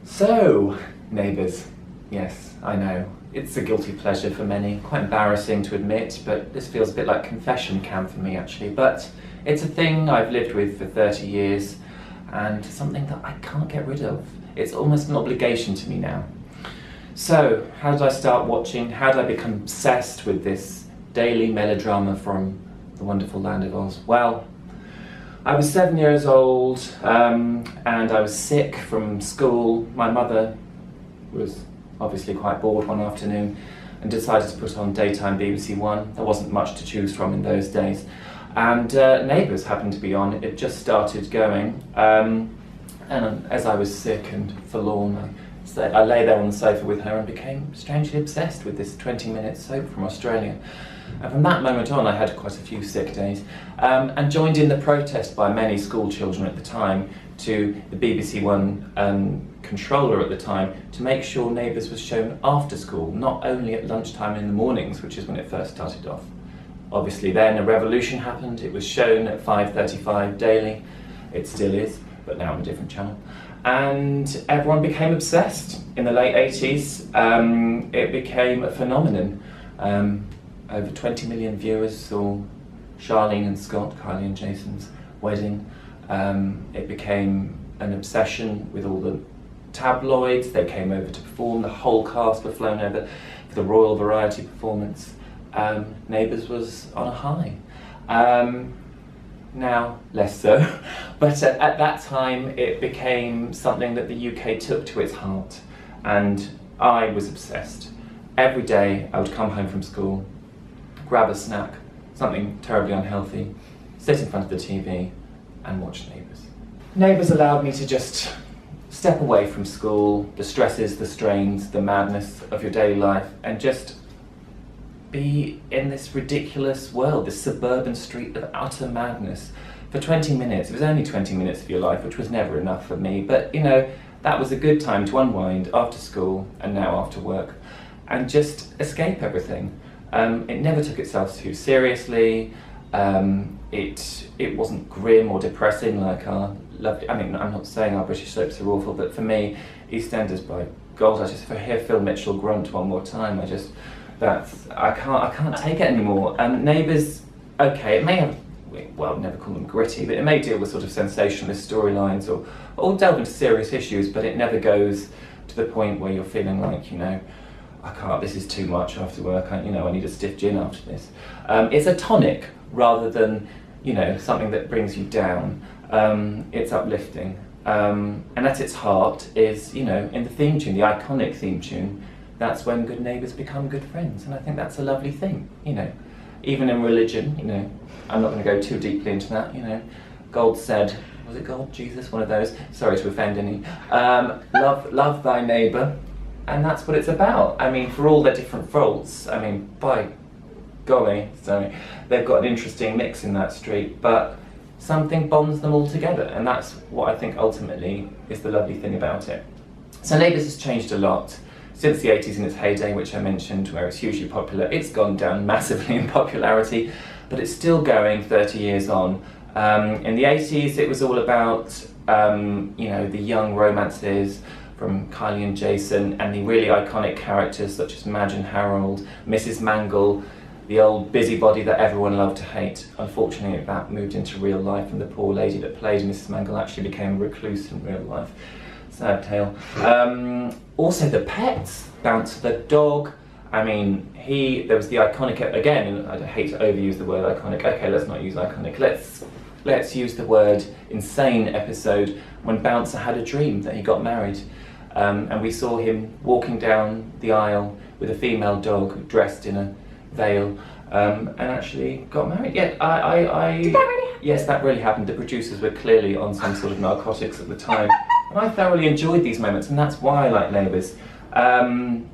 So, Neighbours. Yes, I know. It's a guilty pleasure for many. Quite embarrassing to admit, but this feels a bit like confession camp for me actually. But it's a thing I've lived with for 30 years and something that I can't get rid of. It's almost an obligation to me now. So, how did I start watching? How did I become obsessed with this daily melodrama from the wonderful land of Oz? Well, I was 7 years old and I was sick from school. My mother was obviously quite bored one afternoon and decided to put on daytime BBC One. There wasn't much to choose from in those days. And Neighbours happened to be on. It just started going. And as I was sick and forlorn, I lay there on the sofa with her and became strangely obsessed with this 20-minute soap from Australia. And from that moment on, I had quite a few sick days and joined in the protest by many school children at the time to the BBC One controller at the time to make sure Neighbours was shown after school, not only at lunchtime in the mornings, which is when it first started off. Obviously then a revolution happened. It was shown at 5:35 daily. It still is, but now on a different channel. And everyone became obsessed. In the late 80s, it became a phenomenon. Over 20 million viewers saw Charlene and Scott, Kylie and Jason's wedding. It became an obsession with all the tabloids. They came over to perform. The whole cast were flown over for the Royal Variety performance. Neighbours was on a high. Now, less so. But at that time, it became something that the UK took to its heart. And I was obsessed. Every day, I would come home from school, grab a snack, something terribly unhealthy, sit in front of the TV and watch Neighbours. Neighbours allowed me to just step away from school, the stresses, the strains, the madness of your daily life, and just be in this ridiculous world, this suburban street of utter madness for 20 minutes. It was only 20 minutes of your life, which was never enough for me, but you know, that was a good time to unwind after school and now after work and just escape everything. It never took itself too seriously. It wasn't grim or depressing like our lovely, I mean, I'm not saying our British soaps are awful, but for me, EastEnders, by God, I just hear Phil Mitchell grunt one more time, I can't take it anymore. Neighbours, okay, it may have, well, I'd never call them gritty, but it may deal with sort of sensationalist storylines or delve into serious issues, but it never goes to the point where you're feeling like, you know, I can't, this is too much after work, I need a stiff gin after this. It's a tonic rather than, you know, something that brings you down. It's uplifting. And at its heart is, you know, in the theme tune, the iconic theme tune, that's when good neighbours become good friends. And I think that's a lovely thing, you know. Even in religion, you know, I'm not going to go too deeply into that, you know. God said, was it God, Jesus, one of those? Sorry to offend any. Love thy neighbour. And that's what it's about. I mean, for all their different faults, I mean, by golly, sorry, they've got an interesting mix in that street, but something bonds them all together, and that's what I think ultimately is the lovely thing about it. So Neighbours has changed a lot. Since the 80s in its heyday, which I mentioned, where it's hugely popular, it's gone down massively in popularity, but it's still going 30 years on. In the 80s, it was all about, you know, the young romances from Kylie and Jason, and the really iconic characters such as Madge and Harold, Mrs. Mangle, the old busybody that everyone loved to hate. Unfortunately, that moved into real life, and the poor lady that played Mrs. Mangle actually became a recluse in real life. Sad tale. Also the pets, Bouncer the dog. I mean, there was the iconic, again, I hate to overuse the word iconic, okay, let's not use iconic, let's use the word insane episode when Bouncer had a dream that he got married. And we saw him walking down the aisle with a female dog dressed in a veil and actually got married. Yeah, Did that really happen? Yes, that really happened. The producers were clearly on some sort of narcotics at the time. And I thoroughly enjoyed these moments, and that's why I like Neighbours. In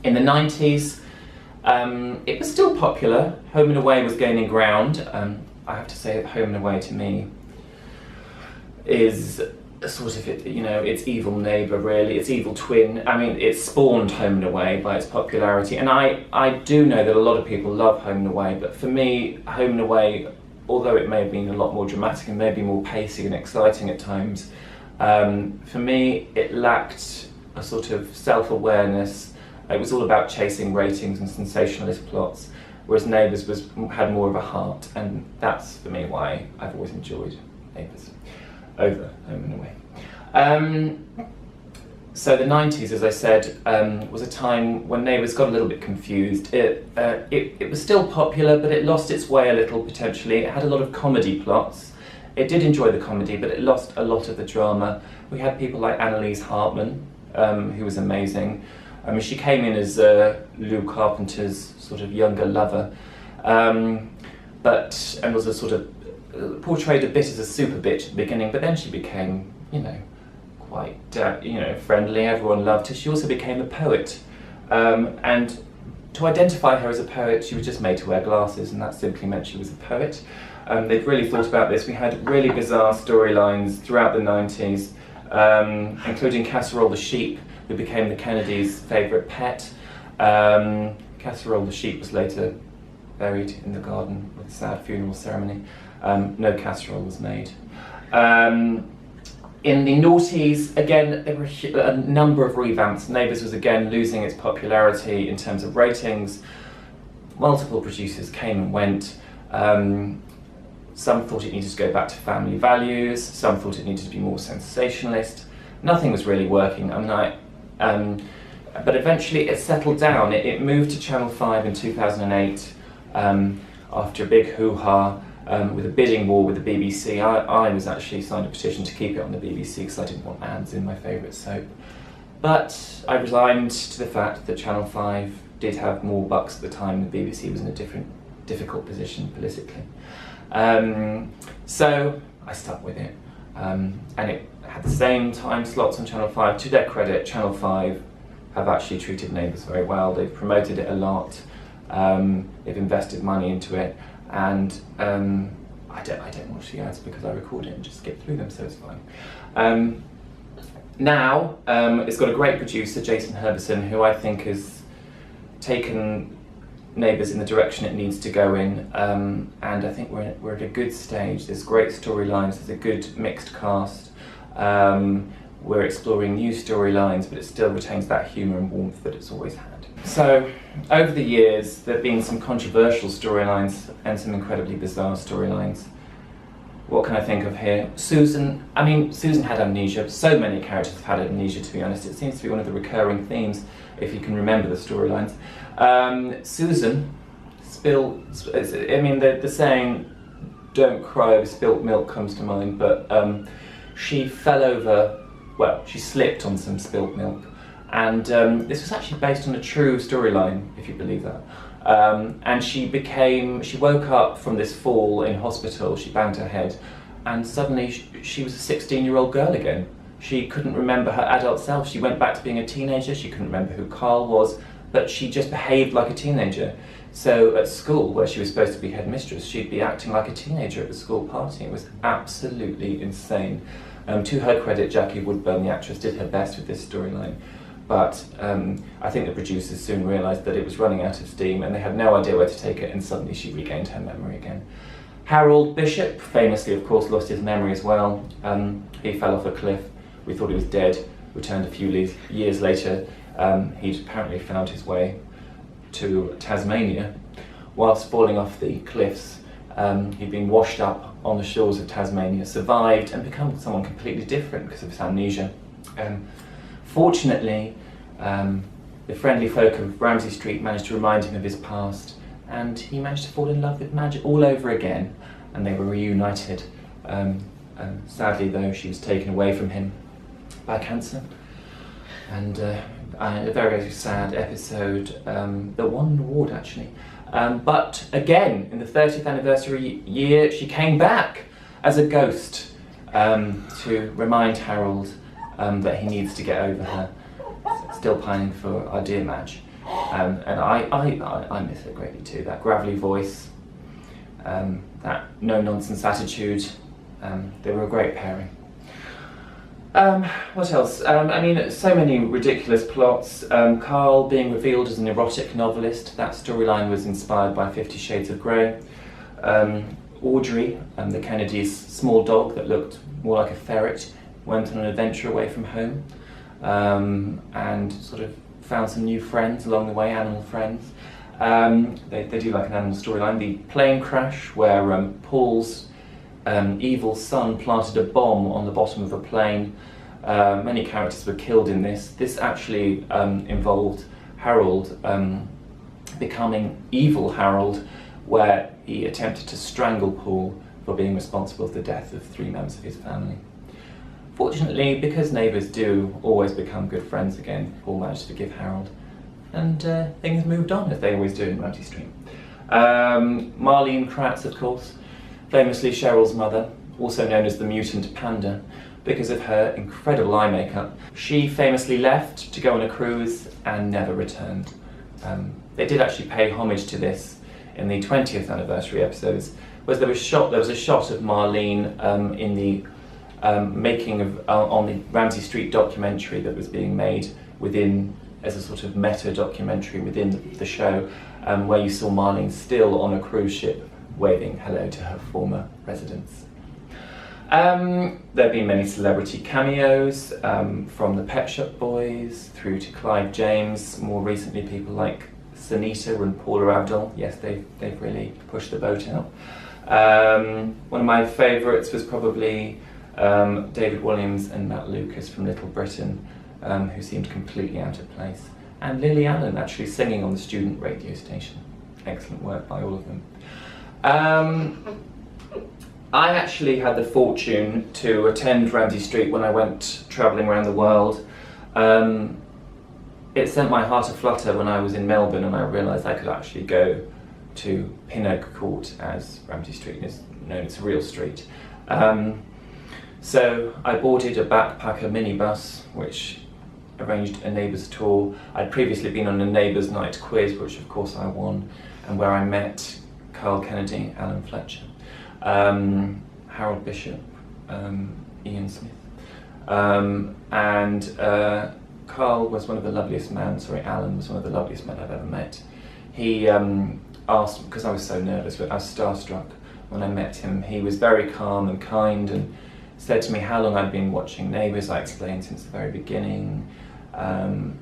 the 90s, it was still popular. Home and Away was gaining ground. I have to say that Home and Away to me is sort of, you know, its evil neighbour really, its evil twin. I mean, it spawned Home and Away by its popularity, and I do know that a lot of people love Home and Away, but for me, Home and Away, although it may have been a lot more dramatic and maybe more pacey and exciting at times, For me, it lacked a sort of self-awareness. It was all about chasing ratings and sensationalist plots, whereas Neighbours had more of a heart, and that's for me why I've always enjoyed Neighbours over Home and Away. So the 90s, as I said, was a time when Neighbours got a little bit confused. It was still popular, but it lost its way a little potentially. It had a lot of comedy plots. It did enjoy the comedy, but it lost a lot of the drama. We had people like Annalise Hartman, who was amazing. I mean, she came in as Lou Carpenter's sort of younger lover, and was a sort of portrayed a bit as a super bitch at the beginning, but then she became, quite friendly. Everyone loved her. She also became a poet, and to identify her as a poet, she was just made to wear glasses, and that simply meant she was a poet. They'd really thought about this. We had really bizarre storylines throughout the 90s, including Casserole the sheep, who became the Kennedys' favourite pet. Casserole the sheep was later buried in the garden with a sad funeral ceremony. No casserole was made. In the noughties, again, there were a number of revamps. Neighbours was again losing its popularity in terms of ratings. Multiple producers came and went. Some thought it needed to go back to family values. Some thought it needed to be more sensationalist. Nothing was really working. But eventually it settled down. It moved to Channel 5 in 2008 after a big hoo-ha with a bidding war with the BBC. I was actually signed a petition to keep it on the BBC because I didn't want ads in my favourite soap. But I resigned to the fact that Channel 5 did have more bucks at the time. The BBC was in a difficult position politically. So I stuck with it. And it had the same time slots on Channel 5. To their credit, Channel 5 have actually treated Neighbours very well. They've promoted it a lot. They've invested money into it. And I don't watch the ads because I record it and just skip through them, so it's fine. Now, it's got a great producer, Jason Herbison, who I think has taken Neighbours in the direction it needs to go in, and I think we're at a good stage. There's great storylines, there's a good mixed cast. We're exploring new storylines, but it still retains that humour and warmth that it's always had. So, over the years, there have been some controversial storylines and some incredibly bizarre storylines. What can I think of here? Susan had amnesia. So many characters have had amnesia, to be honest. It seems to be one of the recurring themes, if you can remember the storylines. Susan the saying, don't cry over spilt milk comes to mind, but she fell over, she slipped on some spilt milk. And this was actually based on a true storyline, if you believe that. And she woke up from this fall in hospital, she banged her head, and suddenly she was a 16-year-old girl again. She couldn't remember her adult self. She went back to being a teenager. She couldn't remember who Carl was, but she just behaved like a teenager. So at school, where she was supposed to be headmistress, she'd be acting like a teenager at the school party. It was absolutely insane. To her credit, Jackie Woodburn, the actress, did her best with this storyline. But I think the producers soon realised that it was running out of steam and they had no idea where to take it, and suddenly she regained her memory again. Harold Bishop, famously of course, lost his memory as well. He fell off a cliff. We thought he was dead. Returned a few years later. He'd apparently found his way to Tasmania. Whilst falling off the cliffs, he'd been washed up on the shores of Tasmania, survived and become someone completely different because of his amnesia. Fortunately, the friendly folk of Ramsay Street managed to remind him of his past, and he managed to fall in love with Madge all over again, and they were reunited. Sadly though, she was taken away from him by cancer, and a very sad episode that won an award actually. But again, in the 30th anniversary year, she came back as a ghost to remind Harold that he needs to get over her. Still pining for our dear Madge. And I miss her greatly too. That gravelly voice, that no-nonsense attitude, they were a great pairing. What else? So many ridiculous plots. Carl being revealed as an erotic novelist, that storyline was inspired by 50 Shades of Grey. Audrey, the Kennedys' small dog that looked more like a ferret, went on an adventure away from home, and sort of found some new friends along the way, animal friends. They do like an animal storyline. The plane crash where Paul's evil son planted a bomb on the bottom of a plane. Many characters were killed in this. This actually involved Harold becoming evil Harold, where he attempted to strangle Paul for being responsible for the death of 3 members of his family. Fortunately, because neighbours do always become good friends again, Paul managed to forgive Harold, and things moved on, as they always do in Ramsay Street. Marlene Kratz, of course, famously Cheryl's mother, also known as the mutant panda, because of her incredible eye makeup. She famously left to go on a cruise and never returned. They did actually pay homage to this in the 20th anniversary episodes, where there was a shot of Marlene in the making of on the Ramsay Street documentary that was being made within, as a sort of meta documentary within the show, where you saw Marlene still on a cruise ship waving hello to her former residents. There have been many celebrity cameos, from the Pet Shop Boys through to Clive James, more recently people like Sunita and Paula Abdul. Yes, they've really pushed the boat out. One of my favourites was probably David Williams and Matt Lucas from Little Britain, who seemed completely out of place. And Lily Allen actually singing on the student radio station. Excellent work by all of them. I actually had the fortune to attend Ramsay Street when I went travelling around the world. It sent my heart aflutter when I was in Melbourne and I realised I could actually go to Pinnock Court, as Ramsay Street is known, it's a real street. So I boarded a backpacker minibus which arranged a Neighbours tour. I'd previously been on a Neighbours night quiz, which of course I won, and where I met Carl Kennedy, Alan Fletcher, Harold Bishop, Ian Smith, and Carl was one of the loveliest men, Alan was one of the loveliest men I've ever met. He asked, because I was so nervous, but I was starstruck when I met him. He was very calm and kind and said to me how long I'd been watching Neighbours. I explained since the very beginning, and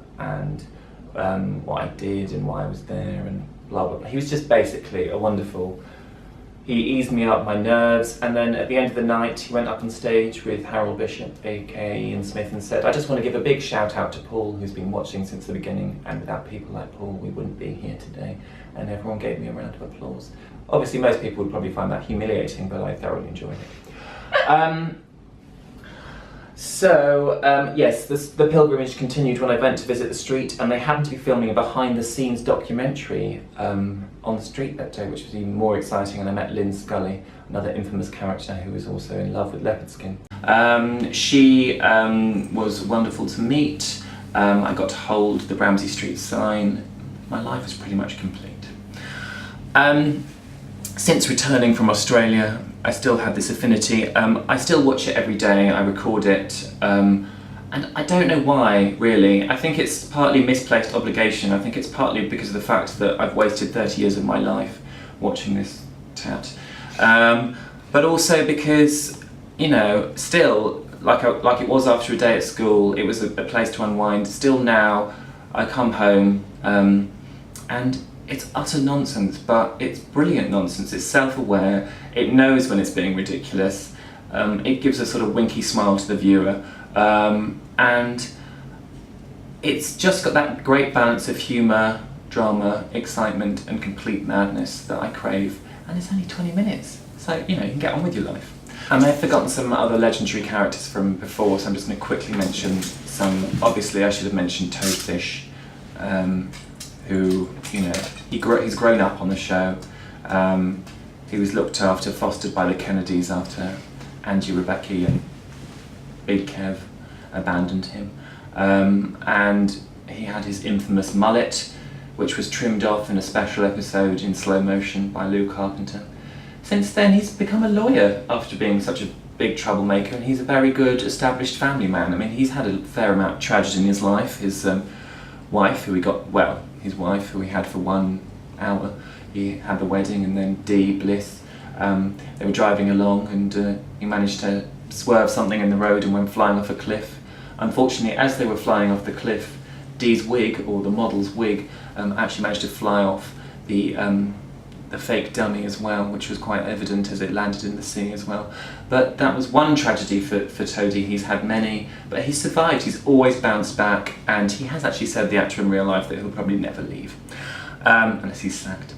what I did and why I was there and blah blah blah. He was just basically a wonderful, he eased me up my nerves, and then at the end of the night he went up on stage with Harold Bishop, aka Ian Smith, and said, I just want to give a big shout out to Paul, who's been watching since the beginning, and without people like Paul we wouldn't be here today. And everyone gave me a round of applause. Obviously most people would probably find that humiliating, but I thoroughly enjoyed it. Yes, the pilgrimage continued when I went to visit the street, and they happened to be filming a behind-the-scenes documentary on the street that day, which was even more exciting, and I met Lynn Scully, another infamous character who was also in love with leopard skin. She was wonderful to meet. I got to hold the Ramsay Street sign. My life was pretty much complete. Since returning from Australia, I still have this affinity. I still watch it every day, I record it, and I don't know why, really. I think it's partly misplaced obligation. I think it's partly because of the fact that I've wasted 30 years of my life watching this tat. But also because, you know, still, like it was after a day at school, it was a place to unwind. Still now, I come home, and it's utter nonsense, but it's brilliant nonsense. It's self-aware, it knows when it's being ridiculous, it gives a sort of winky smile to the viewer, and it's just got that great balance of humour, drama, excitement and complete madness that I crave, and it's only 20 minutes, so you know, you can get on with your life. I may have forgotten some other legendary characters from before, so I'm just going to quickly mention some. Obviously I should have mentioned Toadfish, who, you know, he's grown up on the show. He was looked after, fostered by the Kennedys after Angie Rebecca and Big Kev abandoned him. And he had his infamous mullet, which was trimmed off in a special episode in slow motion by Lou Carpenter. Since then he's become a lawyer after being such a big troublemaker, and he's a very good established family man. I mean, he's had a fair amount of tragedy in his life. His wife, who he had for 1 hour, he had the wedding, and then Dee Bliss, they were driving along and he managed to swerved something in the road and went flying off a cliff. Unfortunately, as they were flying off the cliff, Dee's wig, or the model's wig, actually managed to fly off the fake dummy as well, which was quite evident as it landed in the sea as well. But that was one tragedy for Toady. He's had many, but he survived. He's always bounced back, and he has actually said, the actor in real life, that he'll probably never leave, unless he's sacked.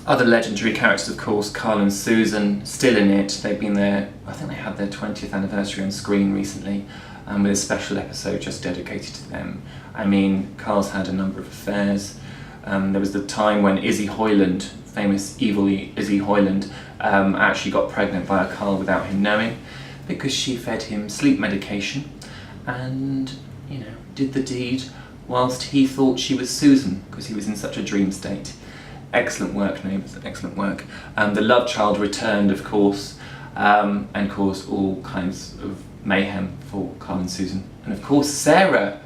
Other legendary characters, of course, Carl and Susan, still in it. They've been there, I think they had their 20th anniversary on screen recently, with a special episode just dedicated to them. I mean, Carl's had a number of affairs. There was the time when Izzy Hoyland, famous evil Izzy Hoyland, actually got pregnant by Carl without him knowing, because she fed him sleep medication and, you know, did the deed whilst he thought she was Susan, because he was in such a dream state. Excellent work, Neighbours, excellent work. The love child returned, of course, and caused all kinds of mayhem for Carl and Susan. And of course, Sarah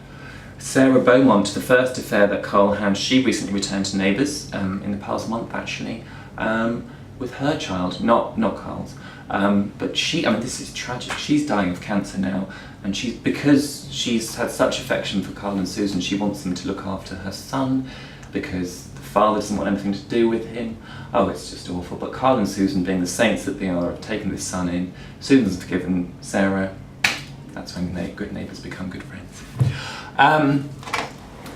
Beaumont, the first affair that Carl had, she recently returned to Neighbours, in the past month actually, with her child, not Carl's. But she, I mean, this is tragic. She's dying of cancer now, and because she's had such affection for Carl and Susan, she wants them to look after her son, because the father doesn't want anything to do with him. Oh, it's just awful. But Carl and Susan, being the saints that they are, have taken this son in. Susan's forgiven Sarah. That's when good neighbours become good friends.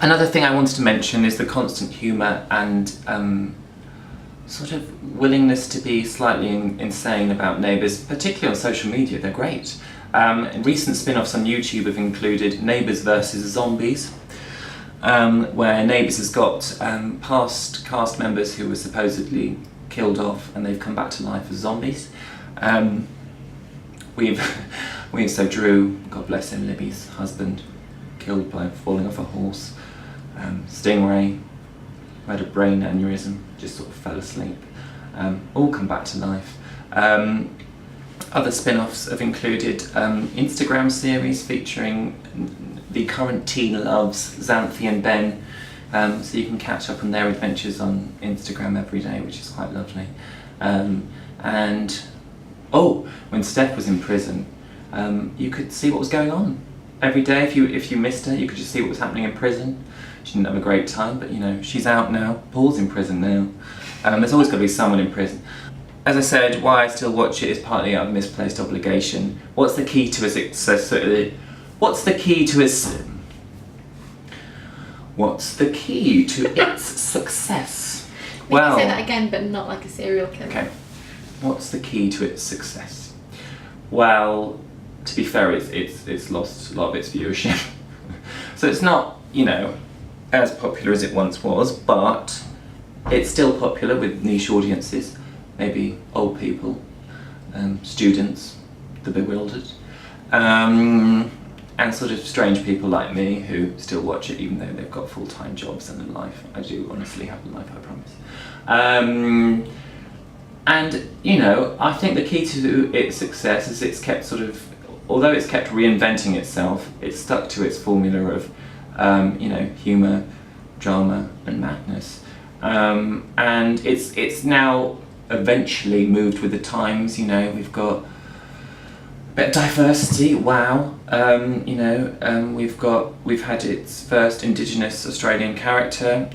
Another thing I wanted to mention is the constant humour and sort of willingness to be slightly insane about Neighbours, particularly on social media. They're great. Recent spin-offs on YouTube have included Neighbours versus Zombies, where Neighbours has got past cast members who were supposedly killed off and they've come back to life as zombies. So Drew, God bless him, Libby's husband, killed by falling off a horse. Stingray had a brain aneurysm, just sort of fell asleep. All come back to life. Other spin-offs have included Instagram series featuring the current teen loves, Xanthi and Ben, so you can catch up on their adventures on Instagram every day, which is quite lovely. When Steph was in prison, you could see what was going on every day. If you missed her, you could just see what was happening in prison. She didn't have a great time, but you know, she's out now. Paul's in prison now. There's always got to be someone in prison. As I said, why I still watch it is partly out of misplaced obligation. What's the key to its success? What's the key to its success? Maybe say that again, but not like a serial killer. Okay. What's the key to its success? Well, to be fair, it's lost a lot of its viewership. So it's not, you know, as popular as it once was, but it's still popular with niche audiences, maybe old people, students, the bewildered, and sort of strange people like me who still watch it even though they've got full-time jobs and a life. I do honestly have a life, I promise. And, you know, I think the key to its success is it's kept sort of, although it's kept reinventing itself, it's stuck to its formula of, you know, humour, drama and madness. And it's now eventually moved with the times, you know, we've got a bit of diversity, wow. You know, we've had its first Indigenous Australian character,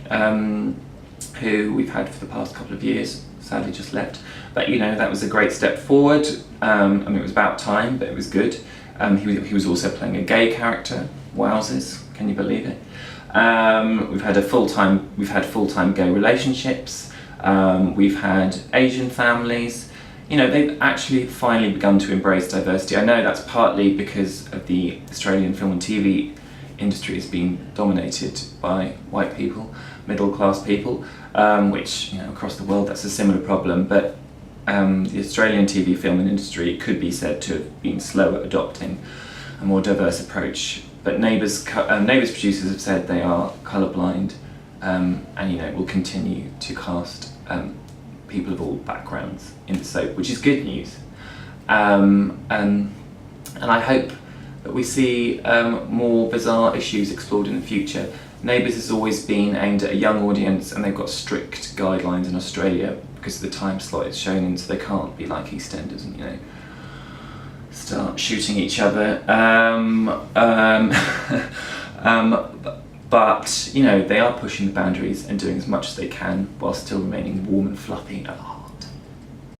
who we've had for the past couple of years, sadly just left. But you know, that was a great step forward. I mean, it was about time, but it was good. He was also playing a gay character. Wowzers, can you believe it? We've had full-time gay relationships. We've had Asian families. You know, they've actually finally begun to embrace diversity. I know that's partly because of the Australian film and TV industry has been dominated by white people, middle-class people, which, you know, across the world that's a similar problem, but the Australian TV film and industry could be said to have been slow at adopting a more diverse approach. But Neighbours producers have said they are colourblind, and you know, will continue to cast people of all backgrounds in the soap, which is good news. And I hope that we see more bizarre issues explored in the future. Neighbours has always been aimed at a young audience, and they've got strict guidelines in Australia because of the time slot it's shown in, so they can't be like EastEnders and, you know, start shooting each other. But you know, they are pushing the boundaries and doing as much as they can while still remaining warm and fluffy at heart.